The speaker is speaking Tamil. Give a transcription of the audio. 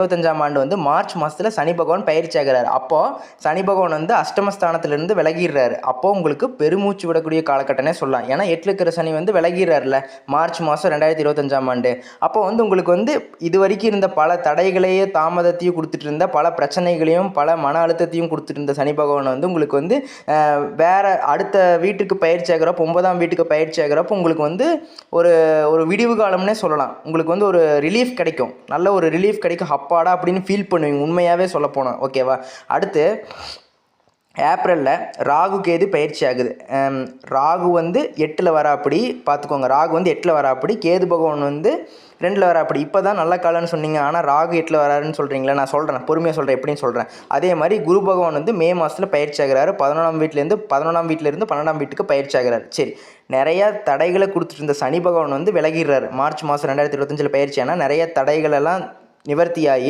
2025ஆம் ஆண்டு வந்து மார்ச் மாதத்தில் சனி பகவான் பயிற்சி ஆகிறார். அப்போது சனி பகவான் வந்து அஷ்டமஸ்தானத்திலிருந்து விலகிடுறாரு. அப்போது உங்களுக்கு பெருமூச்சு விடக்கூடிய காலகட்டனே சொல்லலாம். ஏன்னா 8ல் இருக்கிற சனி வந்து விலகிடுறாருல மார்ச் மாதம் 2025ஆம் ஆண்டு. அப்போ வந்து உங்களுக்கு வந்து இது வரைக்கும் இருந்த பல தடைகளையே தாமதத்தையும் கொடுத்துட்டு இருந்த பல பிரச்சனைகளையும் பல மன அழுத்தத்தையும் கொடுத்துட்டு இருந்த சனி பகவான் வந்து உங்களுக்கு வந்து வேற அடுத்த வீட்டுக்கு பயிற்சி ஆகிறப்போ 9ஆம் வீட்டுக்கு பயிற்சி ஆகிறப்போ உங்களுக்கு வந்து ஒரு ஒரு விடிவு காலம்னே சொல்லலாம். உங்களுக்கு வந்து ஒரு ரிலீஃப் கிடைக்கும், நல்ல ஒரு ரிலீஃப் கிடைக்கும், அப்பாடா அப்படின்னு ஃபீல் பண்ணுவீங்க உண்மையாகவே சொல்ல போனோம். ஓகேவா? அடுத்து ஏப்ரலில் ராகு கேது பயிற்சி ஆகுது. ராகு வந்து 8ல் வராப்படி பார்த்துக்கோங்க. ராகு வந்து 8ல் வராப்படி, கேது பகவான் வந்து 2ல் வராப்படி. இப்போ தான் நல்ல காலம்னு சொன்னீங்க, ஆனால் ராகு 8ல் வராருன்னு சொல்கிறீங்களா? நான் சொல்கிறேன், பொறுமையாக சொல்கிறேன், எப்படின்னு சொல்கிறேன். அதே மாதிரி குரு பகவான் வந்து மே மாதத்தில் பயிற்சி ஆகிறாரு. 11ஆம் வீட்டிலேருந்து 12ஆம் வீட்டுக்கு பயிற்சி ஆகிறாரு. சரி, நிறையா தடைகளை கொடுத்துட்டு இருந்த சனி பகவான் வந்து விலகிடுறாரு. மார்ச் மாதம் 2025 பயிற்சி ஆனால் நிறைய தடைகளெல்லாம் நிவர்த்தியாகி